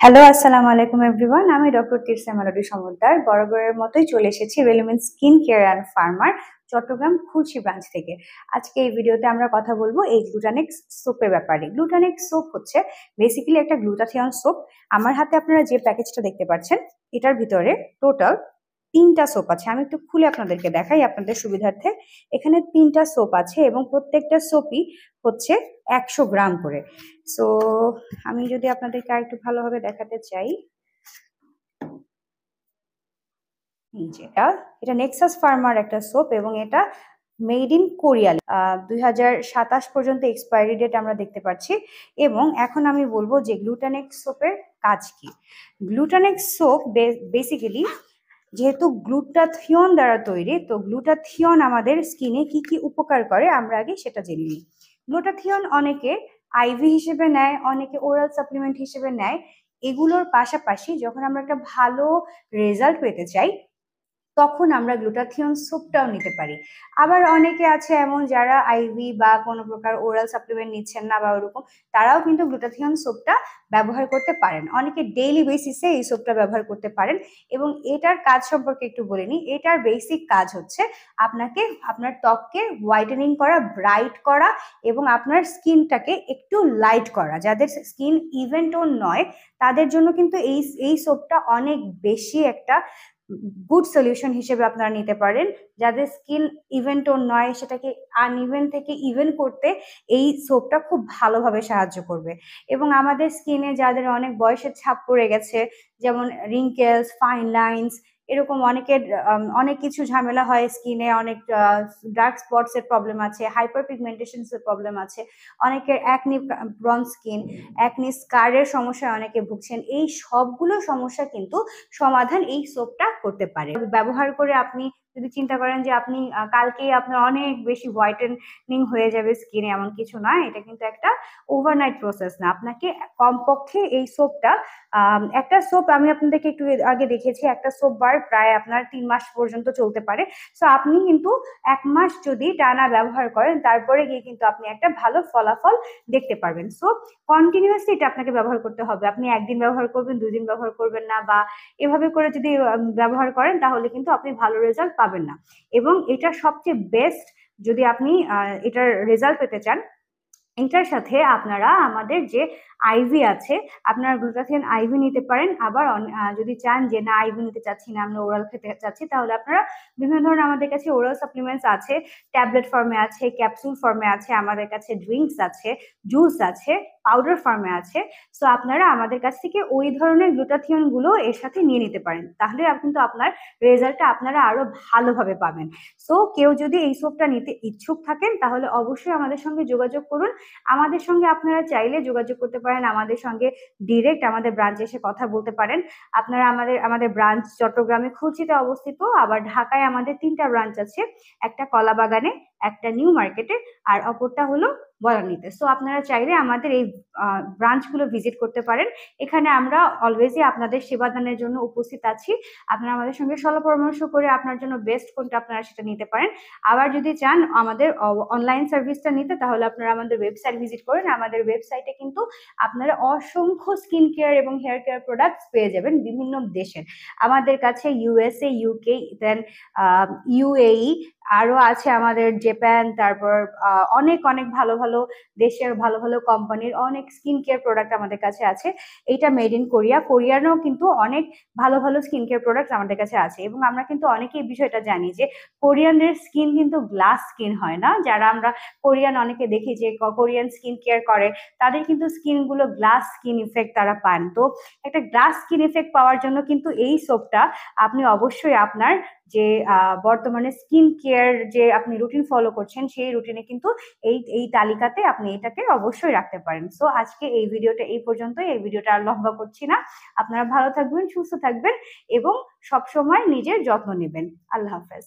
Hello, আসসালামু আলাইকুম everyone. আমি ডক্টর তিরসা মেলোডি সমদ্দার বরাবরের মতোই চলে এসেছি রেলিমেন্ট স্কিন কেয়ার অ্যান্ড ফার্মার চট্টগ্রাম খুলশী ব্রাঞ্চ থেকে। আজকে এই ভিডিওতে আমরা কথা বলবো এই গ্লুটানেক্স সোপের ব্যাপারে। গ্লুটানেক্স সোপ হচ্ছে বেসিক্যালি একটা গ্লুটাথিয়ন সোপ। আমার হাতে আপনারা যে প্যাকেজটা দেখতে পাচ্ছেন এটার ভিতরে টোটাল ৩টা সোপ আছে। আমি একটু খুলে আপনাদেরকে দেখাই আপনাদের সুবিধার্থে। এখানে ৩টা সোপ আছে এবং প্রত্যেকটা সোপই হচ্ছে ১০০ গ্রাম করে। সো আমি যদি আপনাদেরকে আরেকটু ভালোভাবে দেখাতে চাই, এটা নেক্সাস ফার্মার একটা সোপ এবং এটা মেড ইন কোরিয়া। ২০২৭ পর্যন্ত এক্সপায়ারি ডেট আমরা দেখতে পাচ্ছি। এবং এখন আমি বলবো যে গ্লুটানেক্স সোপের কাজ কি। গ্লুটানেক্স সোপ বেসিক্যালি যেহেতু গ্লুটাথিয়ন দ্বারা তৈরি, তো গ্লুটাথিয়ন আমাদের স্কিনে কি কি উপকার করে আমরা আগে সেটা জেনে নিই। গ্লুটাথিয়ন অনেকে আইভি হিসেবে নেয়, অনেকে ওরাল সাপ্লিমেন্ট হিসেবে নেয়। এগুলোর পাশাপাশি যখন আমরা একটা ভালো রেজাল্ট পেতে চাই তখন আমরা গ্লুটাথিয়ন সোপটাও নিতে পারি। আবার অনেকে আছে এমন যারা আইভি বা কোনো প্রকার ওরাল সাপ্লিমেন্ট নিচ্ছেন না বা ওরকম, তারাও কিন্তু গ্লুটাথিয়ন সোপটা ব্যবহার করতে পারেন। অনেকে ডেইলি বেসিসে এই সোপটা ব্যবহার করতে পারেন। এবং এটার কাজ সম্পর্কে একটু বলে নিই। এটার বেসিক কাজ হচ্ছে আপনাকে আপনার ত্বককে হোয়াইটেনিং করা, ব্রাইট করা এবং আপনার স্কিনটাকে একটু লাইট করা। যাদের স্কিন ইভেন টোন নয় তাদের জন্য কিন্তু এই সোপটা অনেক বেশি একটা গুড সলিউশন হিসেবে আপনারা নিতে পারেন। যাদের স্কিন ইভেন টোন নয় সেটাকে আনইভেন থেকে ইভেন করতে এই সোপটা খুব ভালোভাবে সাহায্য করবে। এবং আমাদের স্কিনে যাদের অনেক বয়সের ছাপ পড়ে গেছে, যেমন রিঙ্কেলস, ফাইন লাইন্স, এরকম অনেকের অনেক কিছু ঝামেলা হয় স্কিনে, অনেক ডার্ক স্পটস এর প্রবলেম আছে, হাইপার পিগমেন্টেশনস এর প্রবলেম আছে, অনেকের অ্যাকনি ব্রন স্কিন, অ্যাকনি স্কারের সমস্যায় অনেকে ভুগছেন। এই সবগুলো সমস্যা কিন্তু সমাধান এই সোপটা করতে পারে। ব্যবহার করে আপনি যদি চিন্তা করেন যে আপনি কালকেই আপনার অনেক বেশি হোয়াইটেনিং হয়ে যাবে স্কিনে, এমন কিছু নয়। এটা কিন্তু একটা ওভারনাইট প্রসেস না। আপনাকে কমপক্ষে এই সোপটা, একটা সোপ আমি আপনাদেরকে একটু আগে দেখেছি, একটা সোপ বার প্রায় আপনার ৩ মাস পর্যন্ত চলতে পারে। সো আপনি কিন্তু ১ মাস যদি টানা ব্যবহার করেন তারপরে গিয়ে কিন্তু আপনি একটা ভালো ফলাফল দেখতে পারবেন। সো কন্টিনিউয়াসলি এটা আপনাকে ব্যবহার করতে হবে। আপনি একদিন ব্যবহার করবেন, ২ দিন ব্যবহার করবেন না, বা এভাবে করে যদি ব্যবহার করেন তাহলে কিন্তু আপনি ভালো রেজাল্ট পাবেন না। এবং এটা সবচেয়ে বেস্ট যদি আপনি এটার রেজাল্ট পেতে চান, এটার সাথে আপনারা আমাদের যে আইভি আছে, আপনারা গ্লুটাথিয়ন আইভি নিতে পারেন। আবার যদি চান যে না আইভি নিতে চাচ্ছি না, আমরা ওরাল খেতে চাচ্ছি, তাহলে আপনারা বিভিন্ন ধরনের আমাদের কাছে ওরাল সাপ্লিমেন্টস আছে, ট্যাবলেট ফর্মে আছে, ক্যাপসুল ফর্মে আছে, আমাদের কাছে ড্রিঙ্কস আছে, জুস আছে, পাউডার ফর্মে আছে। সো আপনারা আমাদের কাছ থেকে ওই ধরনের গ্লুটাথিয়ন গুলো এর সাথে নিয়ে নিতে পারেন। তাহলে কিন্তু আপনার রেজাল্টটা আপনারা আরো ভালোভাবে পাবেন। সো কেউ যদি এই সোপটা নিতে ইচ্ছুক থাকেন তাহলে অবশ্যই আমাদের সঙ্গে যোগাযোগ করুন। আমাদের সঙ্গে আপনারা চাইলে যোগাযোগ করতে পারেন, আমাদের সঙ্গে ডিরেক্ট আমাদের ব্রাঞ্চে এসে কথা বলতে পারেন। আপনারা আমাদের ব্রাঞ্চ চট্টগ্রামে খুলশীতে অবস্থিত, আবার ঢাকায় আমাদের ৩টা ব্রাঞ্চ আছে, একটা কলাবাগানে, একটা নিউ মার্কেটে, আর অপরটা হলো বনানীতে। সো আপনারা চাইলে আমাদের এই ব্রাঞ্চগুলো ভিজিট করতে পারেন। এখানে আমরা অলওয়েজই আপনাদের সেবাদানের জন্য উপস্থিত আছি। আপনারা আমাদের সঙ্গে সলা পরামর্শ করে আপনার জন্য বেস্ট কোনটা আপনারা সেটা নিতে পারেন। আবার যদি চান আমাদের অনলাইন সার্ভিসটা নিতে তাহলে আপনারা আমাদের ওয়েবসাইট ভিজিট করেন। আমাদের ওয়েবসাইটে কিন্তু আপনারা অসংখ্য স্কিন কেয়ার এবং হেয়ার কেয়ার প্রোডাক্টস পেয়ে যাবেন বিভিন্ন দেশের। আমাদের কাছে ইউএসএ, ইউকে, দেন ইউএই, আরো আছে আমাদের জাপান, তারপর অনেক অনেক ভালো ভালো দেশের ভালো ভালো কোম্পানির অনেক স্কিন কেয়ার প্রোডাক্ট আমাদের কাছে আছে। এটা মেড ইন কোরিয়া। কোরিয়ানও কিন্তু অনেক ভালো ভালো স্কিন কেয়ার প্রোডাক্ট আমাদের কাছে আছে। এবং আমরা কিন্তু অনেকেই এই বিষয়টা জানি যে কোরিয়ানদের স্কিন কিন্তু গ্লাস স্কিন হয় না। যারা আমরা কোরিয়ান অনেকে দেখি যে কোরিয়ান স্কিন কেয়ার করে, তাদের কিন্তু স্কিন গুলো গ্লাস স্কিন ইফেক্ট তারা পান। তো একটা গ্লাস স্কিন ইফেক্ট পাওয়ার জন্য কিন্তু এই সোপটা আপনি অবশ্যই আপনার যে বর্তমানে স্কিন কেয়ার যে আপনি রুটিন ফলো করছেন সেই রুটিনে কিন্তু এই তালিকাতে আপনি এটাকে অবশ্যই রাখতে পারেন। সো আজকে এই ভিডিওটা এই পর্যন্তই। এই ভিডিওটা আর লম্বা করছি না। আপনারা ভালো থাকবেন, সুস্থ থাকবেন এবং সবসময় নিজের যত্ন নেবেন। আল্লাহ হাফেজ।